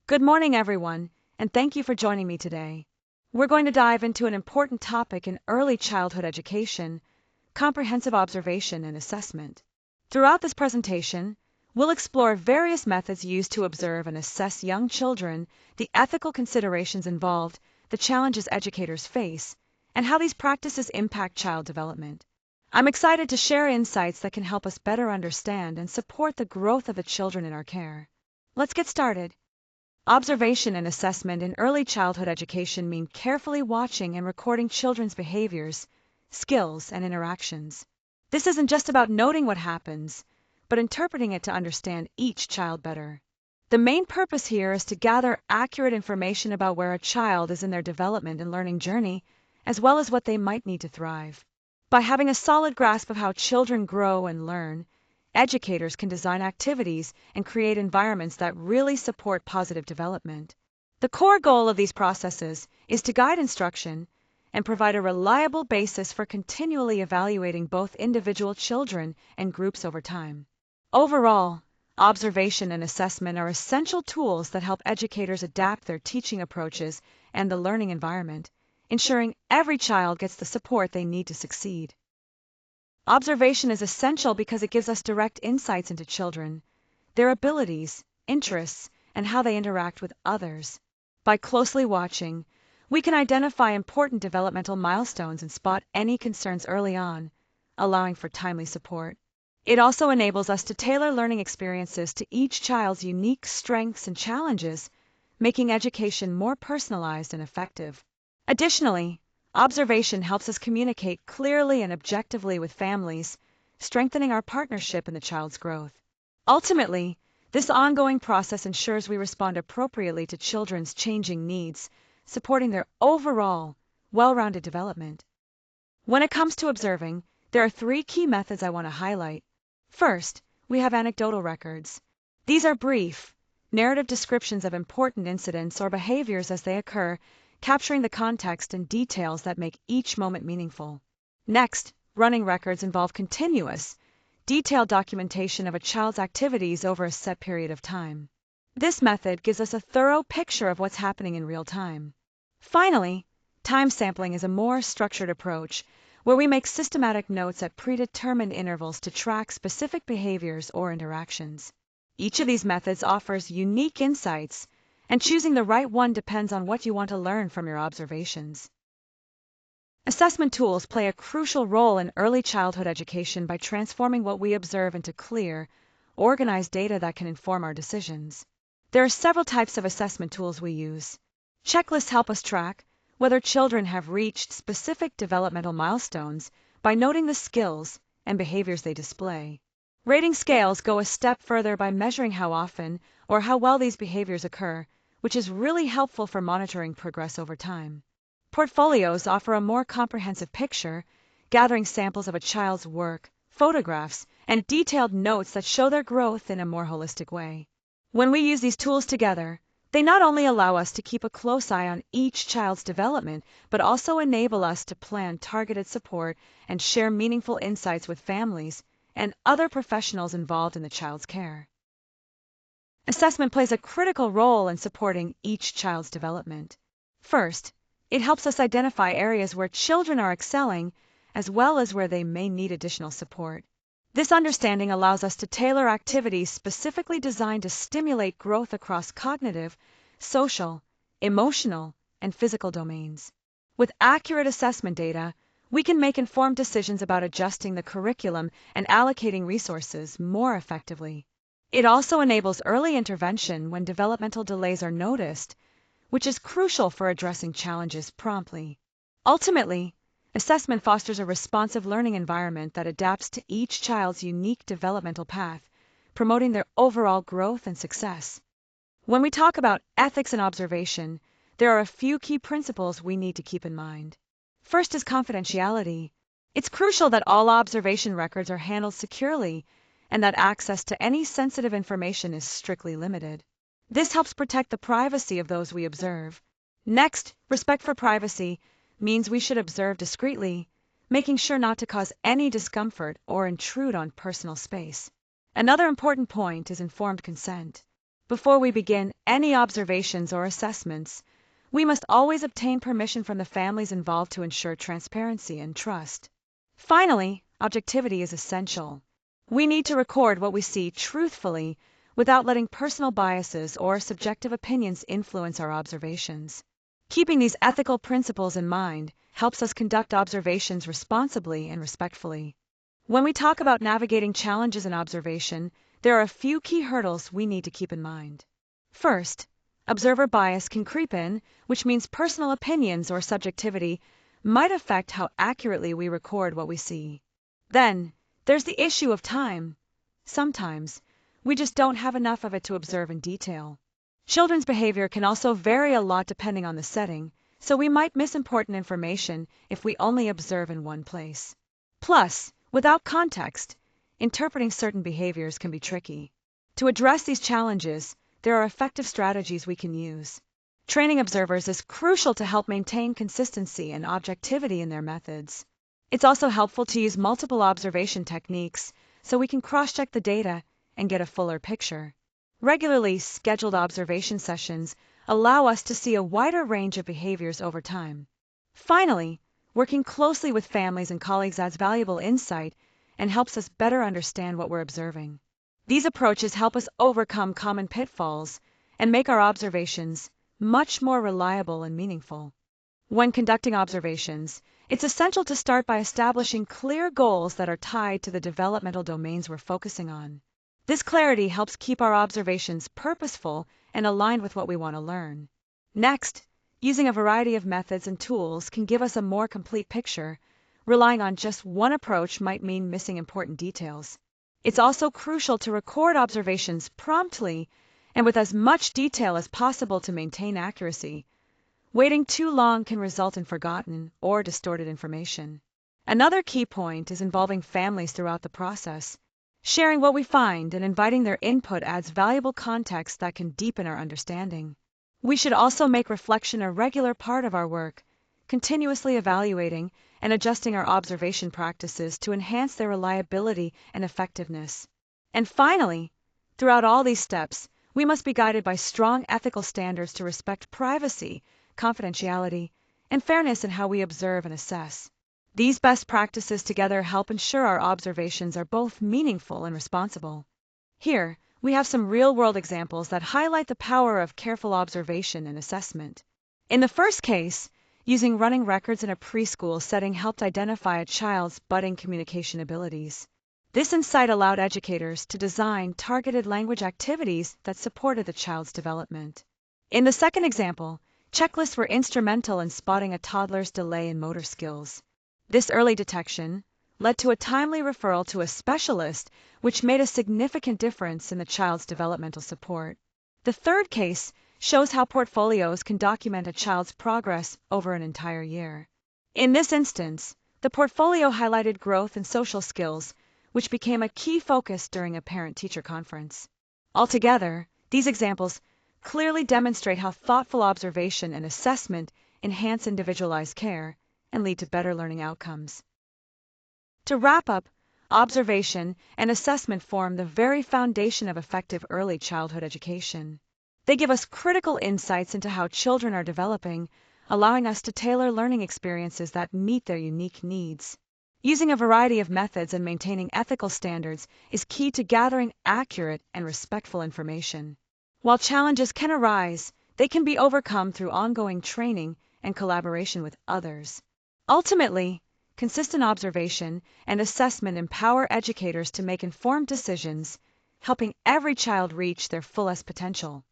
Good morning, everyone, and thank you for joining me today. We're going to dive into an important topic in early childhood education: comprehensive observation and assessment. Throughout this presentation, we'll explore various methods used to observe and assess young children, the ethical considerations involved, the challenges educators face, and how these practices impact child development. I'm excited to share insights that can help us better understand and support the growth of the children in our care. Let's get started. Observation and assessment in early childhood education mean carefully watching and recording children's behaviors, skills, and interactions. This isn't just about noting what happens, but interpreting it to understand each child better. The main purpose here is to gather accurate information about where a child is in their development and learning journey, as well as what they might need to thrive. By having a solid grasp of how children grow and learn, educators can design activities and create environments that really support positive development. The core goal of these processes is to guide instruction and provide a reliable basis for continually evaluating both individual children and groups over time. Overall, observation and assessment are essential tools that help educators adapt their teaching approaches and the learning environment, ensuring every child gets the support they need to succeed. Observation is essential because it gives us direct insights into children, their abilities, interests, and how they interact with others. By closely watching, we can identify important developmental milestones and spot any concerns early on, allowing for timely support. It also enables us to tailor learning experiences to each child's unique strengths and challenges, making education more personalized and effective. Additionally, observation helps us communicate clearly and objectively with families, strengthening our partnership in the child's growth. Ultimately, this ongoing process ensures we respond appropriately to children's changing needs, supporting their overall, well-rounded development. When it comes to observing, there are three key methods I want to highlight. First, we have anecdotal records. These are brief, narrative descriptions of important incidents or behaviors as they occur, capturing the context and details that make each moment meaningful. Next, running records involve continuous, detailed documentation of a child's activities over a set period of time. This method gives us a thorough picture of what's happening in real time. Finally, time sampling is a more structured approach where we make systematic notes at predetermined intervals to track specific behaviors or interactions. Each of these methods offers unique insights, and choosing the right one depends on what you want to learn from your observations. Assessment tools play a crucial role in early childhood education by transforming what we observe into clear, organized data that can inform our decisions. There are several types of assessment tools we use. Checklists help us track whether children have reached specific developmental milestones by noting the skills and behaviors they display. Rating scales go a step further by measuring how often or how well these behaviors occur, which is really helpful for monitoring progress over time. Portfolios offer a more comprehensive picture, gathering samples of a child's work, photographs, and detailed notes that show their growth in a more holistic way. When we use these tools together, they not only allow us to keep a close eye on each child's development, but also enable us to plan targeted support and share meaningful insights with families and other professionals involved in the child's care. Assessment plays a critical role in supporting each child's development. First, it helps us identify areas where children are excelling, as well as where they may need additional support. This understanding allows us to tailor activities specifically designed to stimulate growth across cognitive, social, emotional, and physical domains. With accurate assessment data, we can make informed decisions about adjusting the curriculum and allocating resources more effectively. It also enables early intervention when developmental delays are noticed, which is crucial for addressing challenges promptly. Ultimately, assessment fosters a responsive learning environment that adapts to each child's unique developmental path, promoting their overall growth and success. When we talk about ethics and observation, there are a few key principles we need to keep in mind. First is confidentiality. It's crucial that all observation records are handled securely and that access to any sensitive information is strictly limited. This helps protect the privacy of those we observe. Next, respect for privacy means we should observe discreetly, making sure not to cause any discomfort or intrude on personal space. Another important point is informed consent. Before we begin any observations or assessments, we must always obtain permission from the families involved to ensure transparency and trust. Finally, objectivity is essential. We need to record what we see truthfully without letting personal biases or subjective opinions influence our observations. Keeping these ethical principles in mind helps us conduct observations responsibly and respectfully. When we talk about navigating challenges in observation, there are a few key hurdles we need to keep in mind. First, observer bias can creep in, which means personal opinions or subjectivity might affect how accurately we record what we see. Then, there's the issue of time. Sometimes, we just don't have enough of it to observe in detail. Children's behavior can also vary a lot depending on the setting, so we might miss important information if we only observe in one place. Plus, without context, interpreting certain behaviors can be tricky. To address these challenges, there are effective strategies we can use. Training observers is crucial to help maintain consistency and objectivity in their methods. It's also helpful to use multiple observation techniques so we can cross-check the data and get a fuller picture. Regularly scheduled observation sessions allow us to see a wider range of behaviors over time. Finally, working closely with families and colleagues adds valuable insight and helps us better understand what we're observing. These approaches help us overcome common pitfalls and make our observations much more reliable and meaningful. When conducting observations, it's essential to start by establishing clear goals that are tied to the developmental domains we're focusing on. This clarity helps keep our observations purposeful and aligned with what we want to learn. Next, using a variety of methods and tools can give us a more complete picture. Relying on just one approach might mean missing important details. It's also crucial to record observations promptly and with as much detail as possible to maintain accuracy. Waiting too long can result in forgotten or distorted information. Another key point is involving families throughout the process. Sharing what we find and inviting their input adds valuable context that can deepen our understanding. We should also make reflection a regular part of our work, continuously evaluating and adjusting our observation practices to enhance their reliability and effectiveness. And finally, throughout all these steps, we must be guided by strong ethical standards to respect privacy, confidentiality, and fairness in how we observe and assess. These best practices together help ensure our observations are both meaningful and responsible. Here, we have some real-world examples that highlight the power of careful observation and assessment. In the first case, using running records in a preschool setting helped identify a child's budding communication abilities. This insight allowed educators to design targeted language activities that supported the child's development. In the second example, checklists were instrumental in spotting a toddler's delay in motor skills. This early detection led to a timely referral to a specialist, which made a significant difference in the child's developmental support. The third case shows how portfolios can document a child's progress over an entire year. In this instance, the portfolio highlighted growth in social skills, which became a key focus during a parent-teacher conference. Altogether, these examples clearly demonstrate how thoughtful observation and assessment enhance individualized care and lead to better learning outcomes. To wrap up, observation and assessment form the very foundation of effective early childhood education. They give us critical insights into how children are developing, allowing us to tailor learning experiences that meet their unique needs. Using a variety of methods and maintaining ethical standards is key to gathering accurate and respectful information. While challenges can arise, they can be overcome through ongoing training and collaboration with others. Ultimately, consistent observation and assessment empower educators to make informed decisions, helping every child reach their fullest potential.